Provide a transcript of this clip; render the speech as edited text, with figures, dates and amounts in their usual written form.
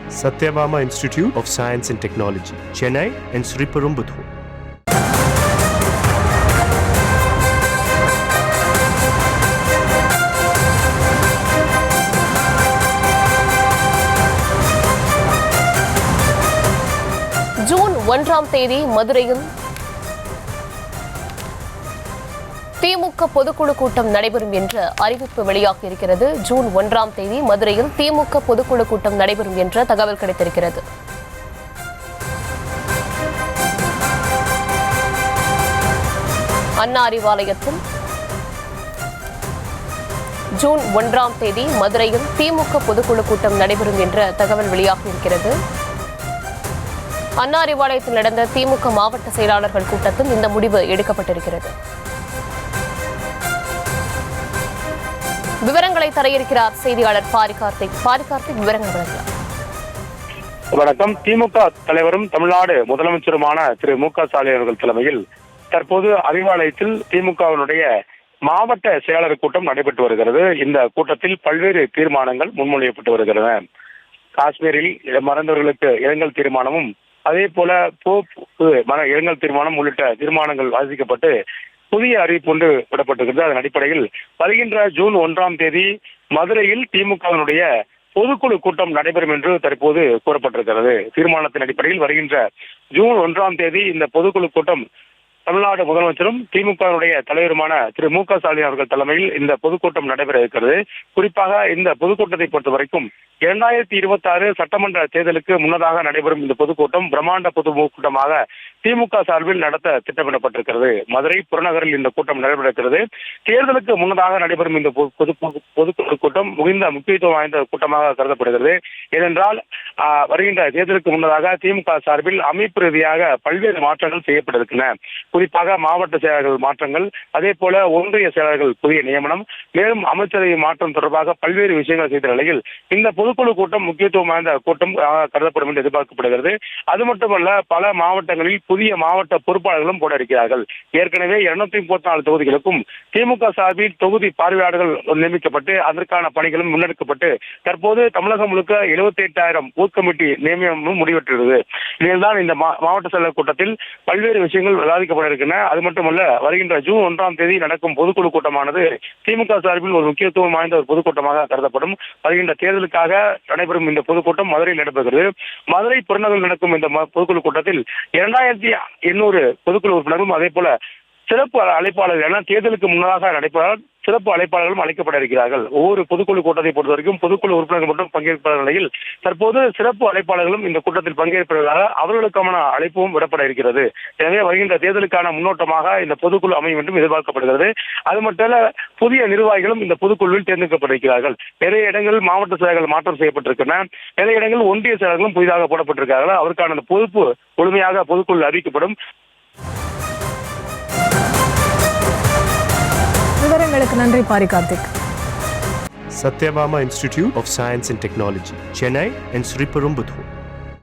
Satyabama Institute of Science and Technology, Chennai and Sriperumbudur. June 1ஆம் தேதி மதுரையில் திமுக பொதுக்குழு கூட்டம் நடைபெறும் என்ற அறிவிப்பு வெளியாகியிருக்கிறது. ஜூன் 1ஆம் தேதி மதுரையில் திமுக பொதுக்குழு கூட்டம் நடைபெறும் என்ற தகவல் கிடைத்திருக்கிறது. அண்ணா அறிவாலயத்தில் ஜூன் 1ஆம் தேதி மதுரையில் திமுக பொதுக்குழு கூட்டம் நடைபெறும் என்ற தகவல் வெளியாகியிருக்கிறது. அண்ணா அறிவாலயத்தில் நடந்த திமுக மாவட்ட செயலாளர்கள் கூட்டத்தில் இந்த முடிவு எடுக்கப்பட்டிருக்கிறது. விவரங்களை தர இருக்கிறார் செய்தியாளர் பாரிகார்த்திக். விவரங்கள் வழங்கலாம். வணக்கம். திமுக தலைவரும் தமிழ்நாடு முதலமைச்சருமான திரு மு.க. ஸ்டாலின் அவர்கள் தலைமையில் தற்போது அறிவாலயத்தில் திமுகவினுடைய மாவட்ட செயலாளர் கூட்டம் நடைபெற்று வருகிறது. இந்த கூட்டத்தில் பல்வேறு தீர்மானங்கள் முன்மொழியப்பட்டு வருகின்றன. காஷ்மீரில் மறைந்தவர்களுக்கு இரங்கல் தீர்மானமும் அதே போல இரங்கல் தீர்மானம் உள்ளிட்ட தீர்மானங்கள் வாசிக்கப்பட்டு புதிய அறிவிப்பு ஒன்று விடப்பட்டிருக்கிறது. அதன் அடிப்படையில் வருகின்ற ஜூன் 1ஆம் தேதி மதுரையில் திமுகவினுடைய பொதுக்குழு கூட்டம் நடைபெறும் என்று தற்போது கூறப்பட்டிருக்கிறது. தீர்மானத்தின் அடிப்படையில் வருகின்ற ஜூன் 1ஆம் தேதி இந்த பொதுக்குழு கூட்டம் தமிழ்நாடு முதலமைச்சரும் திமுகவினுடைய தலைவருமான திரு மு.க. ஸ்டாலின் அவர்கள் தலைமையில் இந்த பொதுக்கூட்டம் நடைபெற இருக்கிறது. குறிப்பாக இந்த பொதுக்கூட்டத்தை பொறுத்த வரைக்கும் 2026 சட்டமன்ற தேர்தலுக்கு முன்னதாக நடைபெறும் இந்த பொதுக்கூட்டம் பிரம்மாண்ட பொதுக்கூட்டமாக திமுக சார்பில் நடத்த திட்டமிடப்பட்டிருக்கிறது. மதுரை புறநகரில் இந்த கூட்டம் நடைபெறுகிறது. தேர்தலுக்கு முன்னதாக நடைபெறும் இந்த பொதுக்குழு கூட்டம் மிகுந்த முக்கியத்துவம் வாய்ந்த கூட்டமாக கருதப்படுகிறது. ஏனென்றால் வருகின்ற தேர்தலுக்கு முன்னதாக திமுக சார்பில் அமைப்பு ரீதியாக பல்வேறு மாற்றங்கள் செய்யப்பட்டிருக்கின்றன. குறிப்பாக மாவட்ட செயலாளர்கள் மாற்றங்கள், அதே போல ஒன்றிய செயலாளர்கள் புதிய நியமனம், மேலும் அமைச்சரவை மாற்றம் தொடர்பாக பல்வேறு விஷயங்கள் செய்த நிலையில் இந்த பொதுக்குழு கூட்டம் முக்கியத்துவம் வாய்ந்த கூட்டம் கருதப்படும் என்று எதிர்பார்க்கப்படுகிறது. அது மட்டுமல்ல, பல மாவட்டங்களில் புதிய மாவட்ட பொறுப்பாளர்களும் போட இருக்கிறார்கள். ஏற்கனவே 234 தொகுதிகளுக்கும் திமுக சார்பில் தொகுதி பார்வையாளர்கள் நியமிக்கப்பட்டு அதற்கான பணிகளும் முன்னெடுக்கப்பட்டு தற்போது தமிழகம் முழுக்க 78,000 பூத் கமிட்டி நியமனமும் முடிவெற்றுள்ளது. இதில்தான் இந்த மாவட்ட செயலர் கூட்டத்தில் பல்வேறு விஷயங்கள் விவாதிக்கப்பட இருக்கின்றன. அது மட்டுமல்ல, வருகின்ற ஜூன் 1ஆம் தேதி நடக்கும் பொதுக்குழு கூட்டமானது திமுக சார்பில் ஒரு முக்கியத்துவம் வாய்ந்த ஒரு பொதுக்கூட்டமாக கருதப்படும். வருகின்ற தேர்தலுக்காக நடைபெறும் இந்த பொதுக்கூட்டம் மதுரையில் நடைபெறுகிறது. மதுரை புறநகரில் நடக்கும் இந்த பொதுக்குழு கூட்டத்தில் 2800 பொதுக்குழு உறுப்பினரும் அதே போல சிறப்பு அழைப்பாளர்கள் என தேர்தலுக்கு முன்னதாக நடைபெறால் சிறப்பு அழைப்பாளர்களும் அழைக்கப்பட இருக்கிறார்கள். ஒவ்வொரு பொதுக்குழு கூட்டத்தை பொறுத்த வரைக்கும் பொதுக்குழு உறுப்பினர்கள் மட்டும் பங்கேற்பத நிலையில் தற்போது சிறப்பு அழைப்பாளர்களும் இந்த கூட்டத்தில் பங்கேற்பதாக அவர்களுக்கான அழைப்பும் விடப்பட இருக்கிறது. எனவே வருகின்ற தேர்தலுக்கான முன்னோட்டமாக இந்த பொதுக்குழு அமையும் என்றும் எதிர்பார்க்கப்படுகிறது. அது மட்டுமல்ல, புதிய நிர்வாகிகளும் இந்த பொதுக்குழுவில் தேர்ந்தெடுக்கப்பட்டிருக்கிறார்கள். நிறைய இடங்களில் மாவட்ட செயலர்கள் மாற்றம் செய்யப்பட்டிருக்கின்றன. நிறைய இடங்களில் ஒன்றிய செயலர்களும் புதிதாக போடப்பட்டிருக்கிறார்கள். அவருக்கான பொறுப்பு முழுமையாக பொதுக்குழு அறிவிக்கப்படும். விவரங்களுக்கு நன்றி பாரிகார்த்திக். Satyabama Institute of Science and Technology, Chennai and Sriperumbudur.